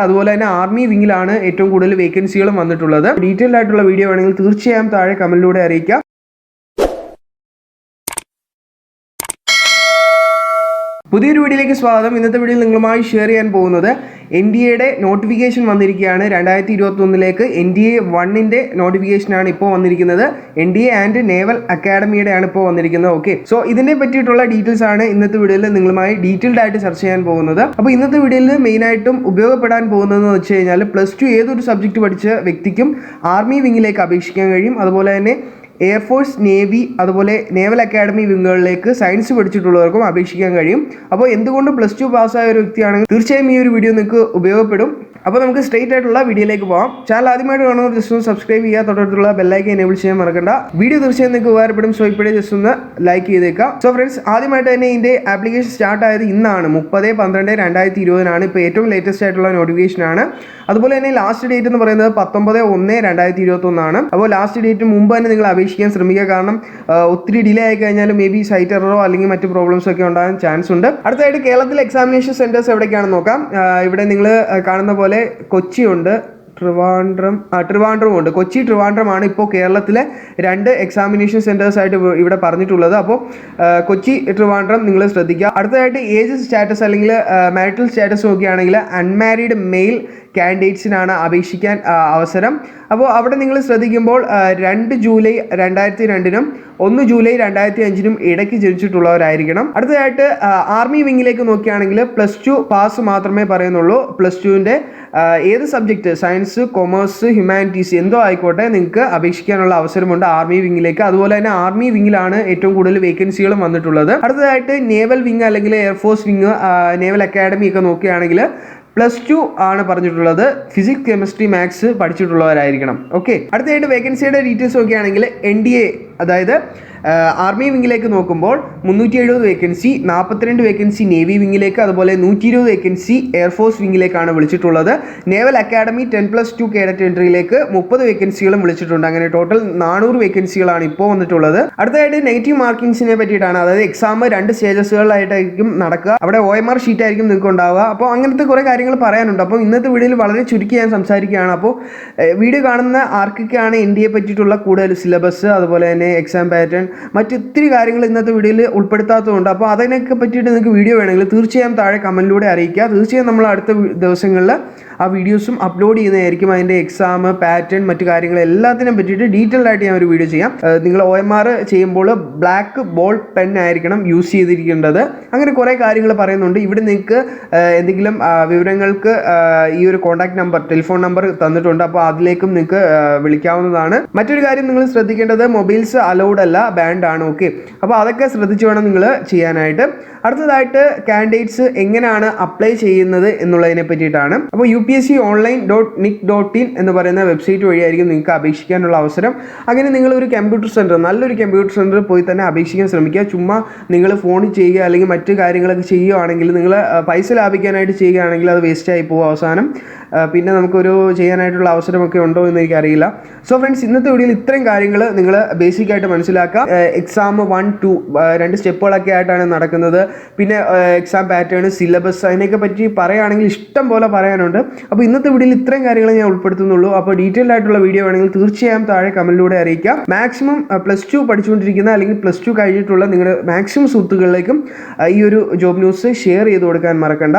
അതുപോലെ തന്നെ ആർമി വിങ്ങിലാണ് ഏറ്റവും കൂടുതൽ വേക്കൻസികളും വന്നിട്ടുള്ളത്. ഡീറ്റെയിൽഡ് ആയിട്ടുള്ള വീഡിയോ വേണമെങ്കിൽ തീർച്ചയായും താഴെ കമന്റിലൂടെ അറിയിക്കാം. പുതിയൊരു വീഡിയോയിലേക്ക് സ്വാഗതം. ഇന്നത്തെ വീഡിയോയിൽ നിങ്ങളുമായി ഷെയർ ചെയ്യാൻ പോകുന്നത് NDAയുടെ നോട്ടിഫിക്കേഷൻ വന്നിരിക്കുകയാണ്. 2021 NDA 1ന്റെ നോട്ടിഫിക്കേഷനാണ് ഇപ്പോൾ വന്നിരിക്കുന്നത്. NDA ആൻഡ് നേവൽ അക്കാഡമിയുടെ ആണ് ഇപ്പോൾ വന്നിരിക്കുന്നത്. ഓക്കെ, സോ ഇതിനെ പറ്റിയിട്ടുള്ള ഡീറ്റെയിൽസ് ആണ് ഇന്നത്തെ വീഡിയോയിൽ നിങ്ങളുമായി ഡീറ്റെയിൽഡ് ആയിട്ട് ചർച്ച ചെയ്യാൻ പോകുന്നത്. അപ്പോൾ ഇന്നത്തെ വീഡിയോയിൽ മെയിനായിട്ടും ഉപയോഗപ്പെടാൻ പോകുന്നതെന്ന് വെച്ച് കഴിഞ്ഞാൽ +2 ഏതൊരു സബ്ജക്റ്റ് പഠിച്ച വ്യക്തിക്കും ആർമി വിങ്ങിലേക്ക് അപേക്ഷിക്കാൻ കഴിയും. അതുപോലെ തന്നെ എയർഫോഴ്സ്, നേവി, അതുപോലെ നേവൽ അക്കാഡമി വിങ്ങുകളിലേക്ക് സയൻസ് പഠിച്ചിട്ടുള്ളവർക്കും അപേക്ഷിക്കാൻ കഴിയും. അപ്പോൾ എന്തുകൊണ്ടും +2 പാസ്സായ ഒരു വ്യക്തിയാണെങ്കിൽ തീർച്ചയായും ഈ ഒരു വീഡിയോ നിങ്ങൾക്ക് ഉപയോഗപ്പെടും. അപ്പോൾ നമുക്ക് സ്ട്രെയിറ്റ് ആയിട്ടുള്ള വീഡിയോയിലേക്ക് പോകാം. ചാനൽ ആദ്യമായിട്ട് കാണുന്നവർ ജസ്റ്റ് ഒന്ന് സബ്സ്ക്രൈബ് ചെയ്യുക, തൊട്ടടുത്തുള്ള ബെല്ലൈക്കൻ എനേബിൾ ചെയ്യാൻ മറക്കണ്ട. വീഡിയോ തീർച്ചയായും നിങ്ങൾക്ക് ഉപകാരപ്പെടും. സോ ഇപ്പോഴേ ജസ്റ്റ് ഒന്ന് ലൈക്ക് ചെയ്തേക്കാം. സോ ഫ്രണ്ട്സ്, ആദ്യമായിട്ട് തന്നെ ഇതിൻ്റെ ആപ്ലിക്കേഷൻ സ്റ്റാർട്ട് ആയത് ഇന്നാണ് 30/12/2020 ഇപ്പോൾ ഏറ്റവും ലേറ്റസ്റ്റ് ആയിട്ടുള്ള നോട്ടിഫിക്കേഷൻ ആണ്. അതുപോലെ തന്നെ ലാസ്റ്റ് ഡേറ്റ് എന്ന് പറയുന്നത് 19/1/2021 അപ്പോൾ ലാസ്റ്റ് ഡേറ്റ് മുമ്പ് തന്നെ നിങ്ങൾ അപേക്ഷിക്കാൻ ശ്രമിക്കുക. കാരണം ഒത്തിരി ഡിലേ ആയി കഴിഞ്ഞാൽ മേ ബി സൈറ്റ് എററോ അല്ലെങ്കിൽ മറ്റ് പ്രോബ്ലംസ് ഒക്കെ ഉണ്ടാകാൻ ചാൻസ് ഉണ്ട്. അടുത്തായിട്ട് കേരളത്തിൽ എക്സാമിനേഷൻ സെന്റേഴ്സ് എവിടേക്കാണെന്ന് നോക്കാം. ഇവിടെ നിങ്ങൾ കാണുന്ന പോലെ കൊച്ചിയുണ്ട്, ട്രിവാൻഡ്രം ഉണ്ട്. കൊച്ചി, ട്രിവാൻഡ്രമാണ് ഇപ്പോൾ കേരളത്തിലെ 2 എക്സാമിനേഷൻ സെന്റേഴ്സ് ആയിട്ട് ഇവിടെ പറഞ്ഞിട്ടുള്ളത്. അപ്പോൾ കൊച്ചി, ട്രിവാൻഡ്രം നിങ്ങൾ ശ്രദ്ധിക്കുക. അടുത്തതായിട്ട് ഏജ് സ്റ്റാറ്റസ് അല്ലെങ്കിൽ മാരിറ്റൽ സ്റ്റാറ്റസ് നോക്കുകയാണെങ്കിൽ അൺമാരീഡ് മെയിൽ കാൻഡിഡേറ്റ്സിനാണ് അപേക്ഷിക്കാൻ അവസരം. അപ്പോൾ അവിടെ നിങ്ങൾ ശ്രദ്ധിക്കുമ്പോൾ 2 ജൂലൈ 2002 1 ജൂലൈ 2005 ഇടയ്ക്ക് ജനിച്ചിട്ടുള്ളവരായിരിക്കണം. അടുത്തതായിട്ട് ആർമി വിങ്ങിലേക്ക് നോക്കുകയാണെങ്കിൽ +2 പാസ് മാത്രമേ പറയുന്നുള്ളൂ. +2ൻ്റെ ഏത് സബ്ജക്റ്റ്, സയൻസ്, കൊമേഴ്സ്, ഹ്യൂമാനിറ്റീസ് എന്തോ ആയിക്കോട്ടെ നിങ്ങൾക്ക് അപേക്ഷിക്കാനുള്ള അവസരമുണ്ട് ആർമി വിങ്ങിലേക്ക്. അതുപോലെ തന്നെ ആർമി വിങ്ങിലാണ് ഏറ്റവും കൂടുതൽ വേക്കൻസികളും വന്നിട്ടുള്ളത്. അടുത്തതായിട്ട് നേവൽ വിങ് അല്ലെങ്കിൽ എയർഫോഴ്സ് വിങ്, നേവൽ അക്കാഡമി ഒക്കെ നോക്കുകയാണെങ്കിൽ +2 ആണ് പറഞ്ഞിട്ടുള്ളത്. ഫിസിക്സ്, കെമിസ്ട്രി, മാത്സ് പഠിച്ചിട്ടുള്ളവരായിരിക്കണം. ഓക്കെ, അടുത്തതായിട്ട് വേക്കൻസിയുടെ ഡീറ്റെയിൽസ് നോക്കുകയാണെങ്കിൽ NDA അതായത് ആർമി വിങ്ങിലേക്ക് നോക്കുമ്പോൾ 370 വേക്കൻസി, 42 വേക്കൻസി നേവി വിങ്ങിലേക്ക്, അതുപോലെ 120 വേക്കൻസി എയർഫോഴ്സ് വിങ്ങിലേക്കാണ് വിളിച്ചിട്ടുള്ളത്. നേവൽ അക്കാഡമി 10+2 കേഡറ്റ് എൻട്രിയിലേക്ക് 30 വേക്കൻസികളും വിളിച്ചിട്ടുണ്ട്. അങ്ങനെ ടോട്ടൽ 400 വേക്കൻസികളാണ് ഇപ്പോൾ വന്നിട്ടുള്ളത്. അടുത്തതായിട്ട് നെഗറ്റീവ് മാർക്കിങ്സിനെ പറ്റിയിട്ടാണ്. അതായത് എക്സാം 2 സ്റ്റേജസുകളിലായിട്ടായിരിക്കും നടക്കുക. അവിടെ OMR ഷീറ്റ് ആയിരിക്കും നിങ്ങൾക്ക് ഉണ്ടാവുക. അപ്പോൾ അങ്ങനത്തെ കുറേ കാര്യങ്ങൾ പറയാനുണ്ട്. അപ്പോൾ ഇന്നത്തെ വീഡിയോയിൽ വളരെ ചുരുക്കി ഞാൻ സംസാരിക്കുകയാണ്. അപ്പോൾ വീഡിയോ കാണുന്ന ആർക്കൊക്കെയാണ് NDA പറ്റിയിട്ടുള്ള കൂടുതൽ സിലബസ്, അതുപോലെ തന്നെ എക്സാം പാറ്റേൺ, മറ്റൊത്തിരി കാര്യങ്ങൾ ഇന്നത്തെ വീഡിയോയിൽ ഉൾപ്പെടുത്താത്തതുകൊണ്ട് അപ്പോൾ അതിനൊക്കെ പറ്റിയിട്ട് നിങ്ങൾക്ക് വീഡിയോ വേണമെങ്കിൽ തീർച്ചയായും താഴെ കമൻറ്റിലൂടെ അറിയിക്കുക. തീർച്ചയായും നമ്മൾ അടുത്ത ദിവസങ്ങളിൽ ആ വീഡിയോസും അപ്ലോഡ് ചെയ്യുന്നതായിരിക്കും. അതിൻ്റെ എക്സാം പാറ്റേൺ, മറ്റു കാര്യങ്ങൾ എല്ലാത്തിനും പറ്റിയിട്ട് ഡീറ്റെയിൽഡ് ആയിട്ട് ഞാൻ ഒരു വീഡിയോ ചെയ്യാം. നിങ്ങൾ OMR ചെയ്യുമ്പോൾ ബ്ലാക്ക് ബോൾ പെൻ ആയിരിക്കണം യൂസ് ചെയ്തിരിക്കേണ്ടത്. അങ്ങനെ കുറേ കാര്യങ്ങൾ പറയുന്നുണ്ട്. ഇവിടെ നിങ്ങൾക്ക് എന്തെങ്കിലും വിവരങ്ങൾക്ക് ഈ ഒരു കോൺടാക്ട് നമ്പർ, ടെലിഫോൺ നമ്പർ തന്നിട്ടുണ്ട്. അപ്പോൾ അതിലേക്കും നിങ്ങൾക്ക് വിളിക്കാവുന്നതാണ്. മറ്റൊരു കാര്യം നിങ്ങൾ ശ്രദ്ധിക്കേണ്ടത്, മൊബൈൽസ് അലൗഡ് അല്ല, ബാൻഡ് ആണ്. ഓക്കെ, അപ്പോൾ അതൊക്കെ ശ്രദ്ധിച്ച് വേണം നിങ്ങൾ ചെയ്യാനായിട്ട്. അടുത്തതായിട്ട് കാൻഡിഡേറ്റ്സ് എങ്ങനെയാണ് അപ്ലൈ ചെയ്യുന്നത് എന്നുള്ളതിനെ പറ്റിയിട്ടാണ്. അപ്പോൾ upsconline.nic.in എന്ന് പറയുന്ന വെബ്സൈറ്റ് വഴിയായിരിക്കും നിങ്ങൾക്ക് അപേക്ഷിക്കാനുള്ള അവസരം. അങ്ങനെ നിങ്ങളൊരു കമ്പ്യൂട്ടർ സെൻറ്റർ, നല്ലൊരു കമ്പ്യൂട്ടർ സെൻറ്ററിൽ പോയി തന്നെ അപേക്ഷിക്കാൻ ശ്രമിക്കുക. ചുമ്മാ നിങ്ങൾ ഫോണിൽ ചെയ്യുക അല്ലെങ്കിൽ മറ്റു കാര്യങ്ങളൊക്കെ ചെയ്യുകയാണെങ്കിൽ, നിങ്ങൾ പൈസ ലാഭിക്കാനായിട്ട് ചെയ്യുകയാണെങ്കിൽ അത് വേസ്റ്റായി പോകും അവസാനം. പിന്നെ നമുക്കൊരു ചെയ്യാനായിട്ടുള്ള അവസരമൊക്കെ ഉണ്ടോ എന്ന് എനിക്കറിയില്ല. സോ ഫ്രണ്ട്സ്, ഇന്നത്തെ വീഡിയോയിൽ ഇത്രയും കാര്യങ്ങൾ നിങ്ങൾ ബേസിക്കായിട്ട് മനസ്സിലാക്കുക. എക്സാം 1, 2 2 സ്റ്റെപ്പുകളൊക്കെ ആയിട്ടാണ് നടക്കുന്നത്. പിന്നെ എക്സാം പാറ്റേൺ, സിലബസ്, അതിനെയൊക്കെ പറ്റി പറയുകയാണെങ്കിൽ ഇഷ്ടം പോലെ പറയാനുണ്ട്. അപ്പോൾ ഇന്നത്തെ വീഡിയോയിൽ ഇത്രയും കാര്യങ്ങൾ ഞാൻ ഉൾപ്പെടുത്തുന്നുള്ളൂ. അപ്പോൾ ഡീറ്റെയിൽഡ് ആയിട്ടുള്ള വീഡിയോ വേണമെങ്കിൽ തീർച്ചയായും താഴെ കമൻറ്റിലൂടെ അറിയിക്കാം. മാക്സിമം +2 പഠിച്ചുകൊണ്ടിരിക്കുന്ന അല്ലെങ്കിൽ +2 കഴിഞ്ഞിട്ടുള്ള നിങ്ങളുടെ മാക്സിമം സുഹൃത്തുക്കളിലേക്കും ഈ ഒരു ജോബ് ന്യൂസ് ഷെയർ ചെയ്ത് കൊടുക്കാൻ മറക്കണ്ട.